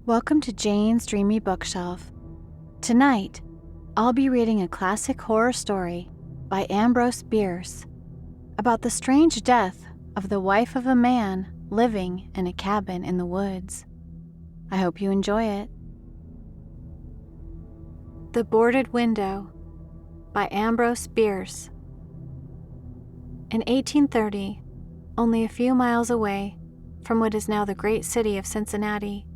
Welcome to Jane's Dreamy Bookshelf. Tonight, I'll be reading a classic horror story by Ambrose Bierce about the strange death of the wife of a man living in a cabin in the woods. I hope you enjoy it. The Boarded Window by Ambrose Bierce. In 1830, only a few miles away from what is now the great city of Cincinnati,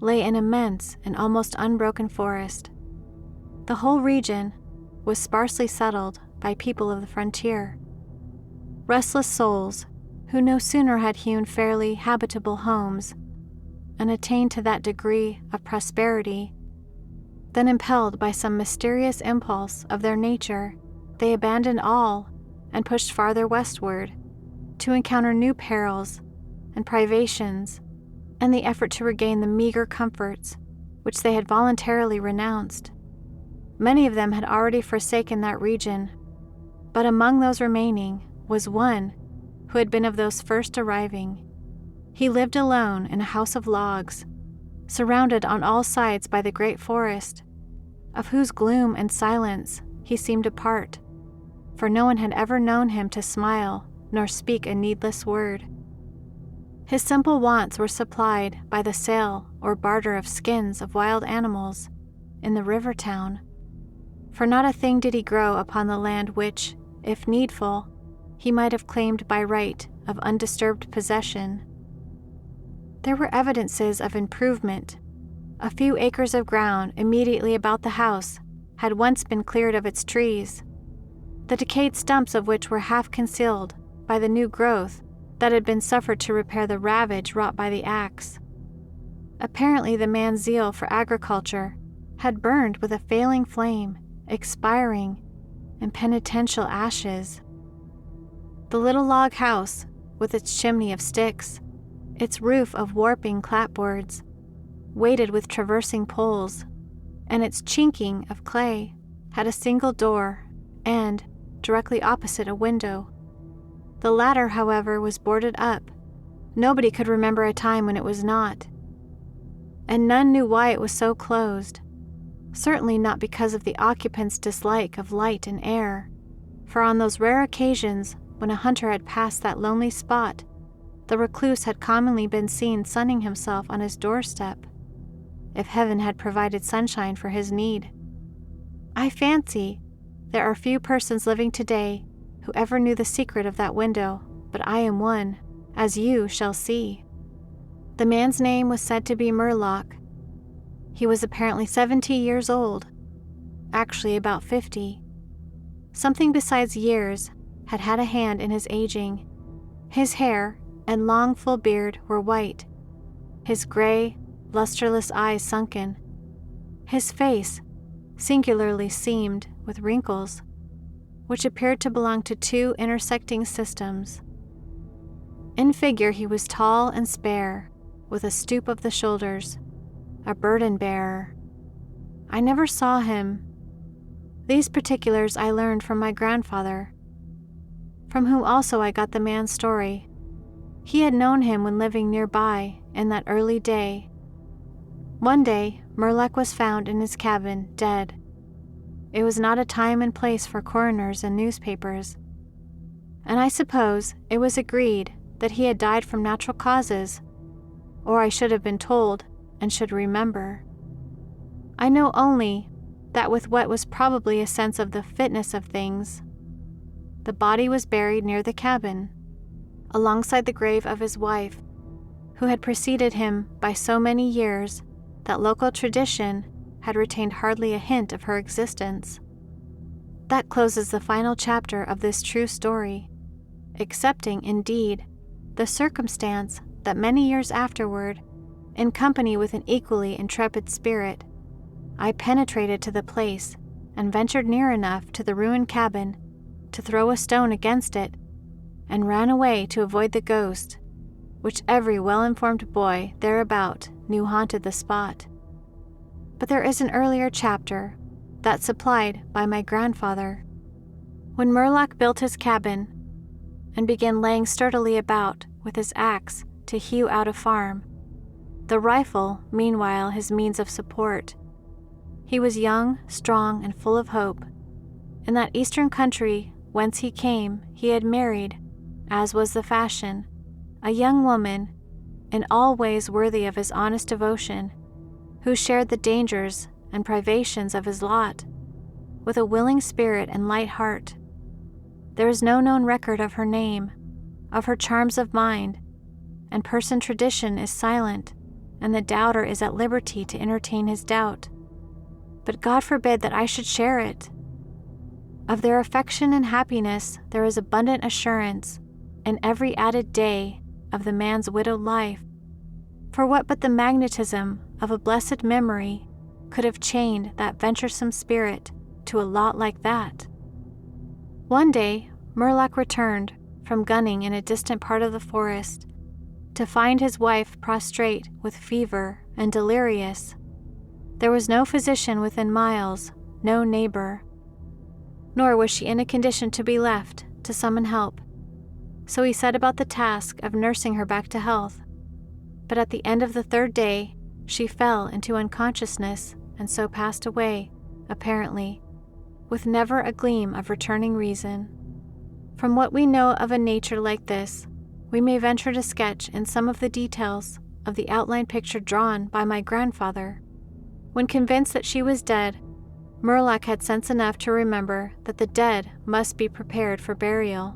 lay an immense and almost unbroken forest. The whole region was sparsely settled by people of the frontier, restless souls who no sooner had hewn fairly habitable homes and attained to that degree of prosperity than, impelled by some mysterious impulse of their nature, they abandoned all and pushed farther westward to encounter new perils and privations and the effort to regain the meager comforts which they had voluntarily renounced. Many of them had already forsaken that region, but among those remaining was one who had been of those first arriving. He lived alone in a house of logs, surrounded on all sides by the great forest, of whose gloom and silence he seemed a part, for no one had ever known him to smile nor speak a needless word. His simple wants were supplied by the sale or barter of skins of wild animals in the river town, for not a thing did he grow upon the land which, if needful, he might have claimed by right of undisturbed possession. There were evidences of improvement. A few acres of ground immediately about the house had once been cleared of its trees, the decayed stumps of which were half concealed by the new growth that had been suffered to repair the ravage wrought by the axe. Apparently the man's zeal for agriculture had burned with a failing flame, expiring in penitential ashes. The little log house, with its chimney of sticks, its roof of warping clapboards, weighted with traversing poles, and its chinking of clay, had a single door and, directly opposite, a window. The latter, however, was boarded up. Nobody could remember a time when it was not, and none knew why it was so closed. Certainly not because of the occupant's dislike of light and air, for on those rare occasions when a hunter had passed that lonely spot, the recluse had commonly been seen sunning himself on his doorstep, if heaven had provided sunshine for his need. I fancy there are few persons living today who ever knew the secret of that window, but I am one, as you shall see. The man's name was said to be Murlock. He was apparently 70 years old, actually about 50. Something besides years had had a hand in his aging. His hair and long full beard were white, his gray, lusterless eyes sunken, his face singularly seamed with wrinkles, which appeared to belong to two intersecting systems. In figure he was tall and spare, with a stoop of the shoulders, a burden-bearer. I never saw him. These particulars I learned from my grandfather, from whom also I got the man's story. He had known him when living nearby in that early day. One day, Murlock was found in his cabin, dead. It was not a time and place for coroners and newspapers, and I suppose it was agreed that he had died from natural causes, or I should have been told and should remember. I know only that with what was probably a sense of the fitness of things, the body was buried near the cabin, alongside the grave of his wife, who had preceded him by so many years that local tradition had retained hardly a hint of her existence. That closes the final chapter of this true story, excepting, indeed, the circumstance that many years afterward, in company with an equally intrepid spirit, I penetrated to the place and ventured near enough to the ruined cabin to throw a stone against it, and ran away to avoid the ghost, which every well-informed boy thereabout knew haunted the spot. But there is an earlier chapter, that supplied by my grandfather. When Murlock built his cabin and began laying sturdily about with his axe to hew out a farm, the rifle, meanwhile, his means of support. He was young, strong, and full of hope. In that eastern country whence he came, he had married, as was the fashion, a young woman, in all ways worthy of his honest devotion, who shared the dangers and privations of his lot with a willing spirit and light heart. There is no known record of her name, of her charms of mind, and person tradition is silent, and the doubter is at liberty to entertain his doubt. But God forbid that I should share it. Of their affection and happiness there is abundant assurance in every added day of the man's widowed life. For what but the magnetism of a blessed memory could have chained that venturesome spirit to a lot like that? One day, Murlock returned from gunning in a distant part of the forest to find his wife prostrate with fever and delirious. There was no physician within miles, no neighbor, nor was she in a condition to be left to summon help. So he set about the task of nursing her back to health. But at the end of the third day, she fell into unconsciousness and so passed away, apparently, with never a gleam of returning reason. From what we know of a nature like this, we may venture to sketch in some of the details of the outline picture drawn by my grandfather. When convinced that she was dead, Murlock had sense enough to remember that the dead must be prepared for burial.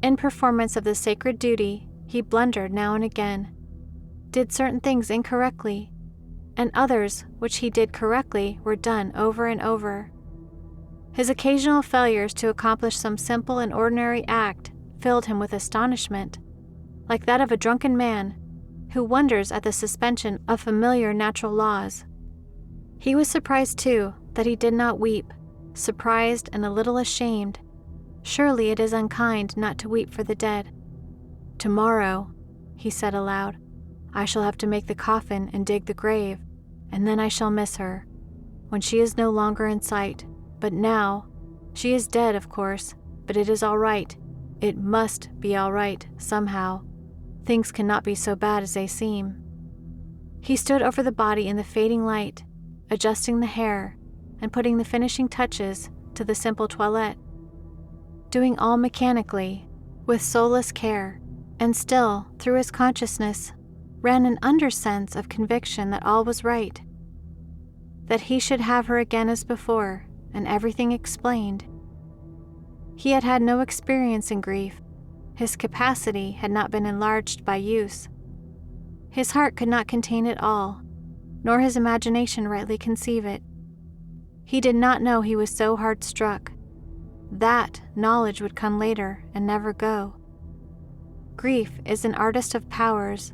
In performance of this sacred duty, he blundered now and again, did certain things incorrectly, and others which he did correctly were done over and over. His occasional failures to accomplish some simple and ordinary act filled him with astonishment, like that of a drunken man who wonders at the suspension of familiar natural laws. He was surprised, too, that he did not weep, surprised and a little ashamed. Surely it is unkind not to weep for the dead. "Tomorrow," he said aloud, "I shall have to make the coffin and dig the grave, and then I shall miss her, when she is no longer in sight. But now, she is dead, of course, but it is all right. It must be all right, somehow. Things cannot be so bad as they seem." He stood over the body in the fading light, adjusting the hair and putting the finishing touches to the simple toilette, doing all mechanically, with soulless care, and still, through his consciousness, ran an undersense of conviction that all was right, that he should have her again as before, and everything explained. He had had no experience in grief. His capacity had not been enlarged by use. His heart could not contain it all, nor his imagination rightly conceive it. He did not know he was so hard struck. That knowledge would come later and never go. Grief is an artist of powers,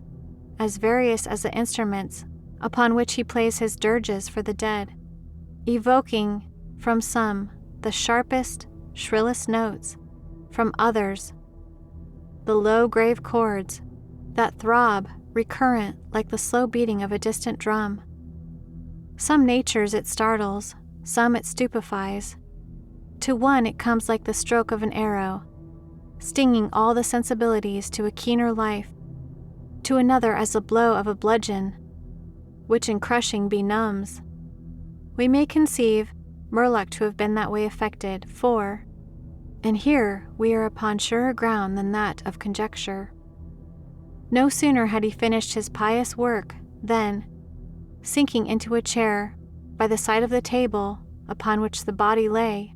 as various as the instruments upon which he plays his dirges for the dead, evoking from some the sharpest, shrillest notes, from others the low, grave chords that throb recurrent like the slow beating of a distant drum. Some natures it startles, some it stupefies. To one it comes like the stroke of an arrow, stinging all the sensibilities to a keener life, to another as the blow of a bludgeon, which in crushing benumbs. We may conceive Murlock to have been that way affected, for, and here we are upon surer ground than that of conjecture, no sooner had he finished his pious work than, sinking into a chair by the side of the table upon which the body lay,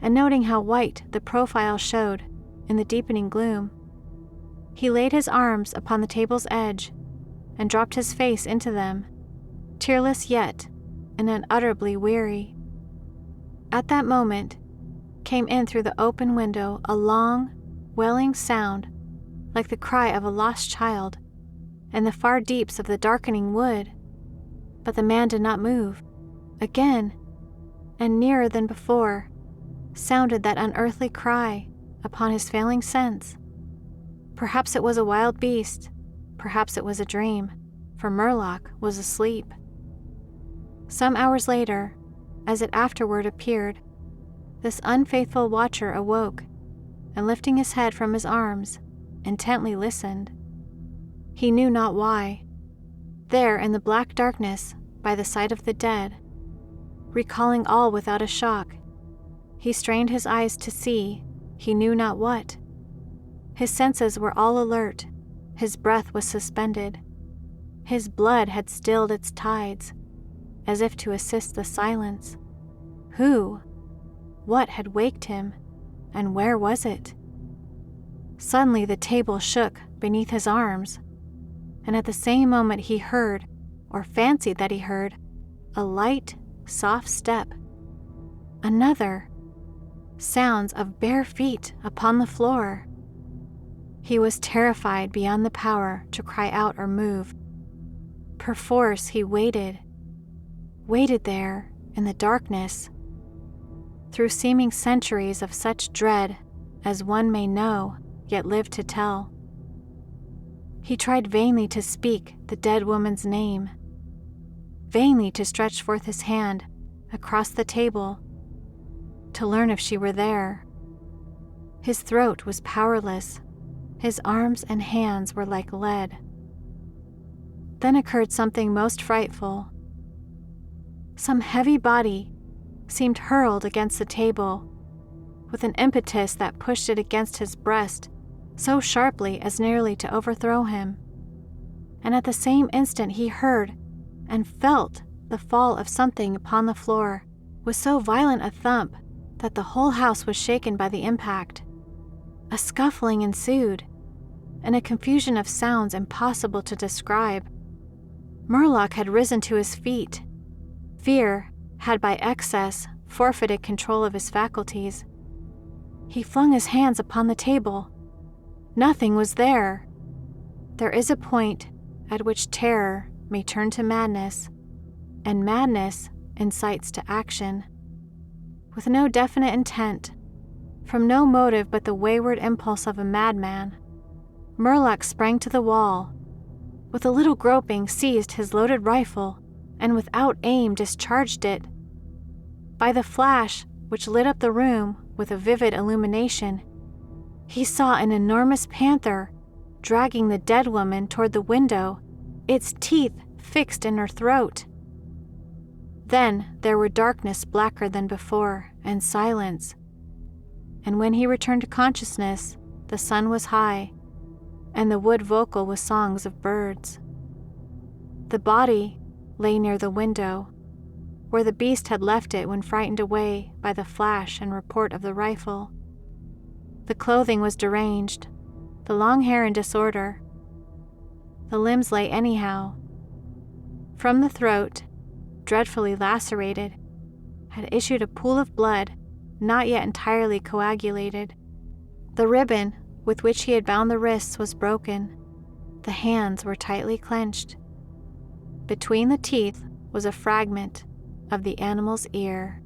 and noting how white the profile showed in the deepening gloom, he laid his arms upon the table's edge and dropped his face into them, tearless yet and unutterably weary. At that moment came in through the open window a long, wailing sound like the cry of a lost child in the far deeps of the darkening wood. But the man did not move. Again, and nearer than before, sounded that unearthly cry upon his failing sense. Perhaps it was a wild beast, perhaps it was a dream, for Murlock was asleep. Some hours later, as it afterward appeared, this unfaithful watcher awoke, and lifting his head from his arms, intently listened. He knew not why, There in the black darkness, by the side of the dead, recalling all without a shock, he strained his eyes to see he knew not what. His senses were all alert, his breath was suspended, his blood had stilled its tides, as if to assist the silence. Who? What had waked him, and where was it? Suddenly the table shook beneath his arms, and at the same moment he heard, or fancied that he heard, a light, soft step. Another. Sounds of bare feet upon the floor. He was terrified beyond the power to cry out or move. Perforce he waited there in the darkness, through seeming centuries of such dread as one may know, yet live to tell. He tried vainly to speak the dead woman's name, vainly to stretch forth his hand across the table to learn if she were there. His throat was powerless, his arms and hands were like lead. Then occurred something most frightful. Some heavy body seemed hurled against the table with an impetus that pushed it against his breast so sharply as nearly to overthrow him. And at the same instant he heard and felt the fall of something upon the floor with so violent a thump that the whole house was shaken by the impact. A scuffling ensued, and a confusion of sounds impossible to describe. Murlock had risen to his feet. Fear had by excess forfeited control of his faculties. He flung his hands upon the table. Nothing was there. There is a point at which terror may turn to madness, and madness incites to action. With no definite intent, from no motive but the wayward impulse of a madman, Murlock sprang to the wall, with a little groping seized his loaded rifle, and without aim discharged it. By the flash which lit up the room with a vivid illumination, he saw an enormous panther dragging the dead woman toward the window, its teeth fixed in her throat. Then there were darkness blacker than before, and silence. And when he returned to consciousness, the sun was high, and the wood vocal with songs of birds. The body lay near the window, where the beast had left it when frightened away by the flash and report of the rifle. The clothing was deranged, the long hair in disorder. The limbs lay anyhow. From the throat, dreadfully lacerated, had issued a pool of blood not yet entirely coagulated. The ribbon with which he had bound the wrists was broken. The hands were tightly clenched. Between the teeth was a fragment of the animal's ear.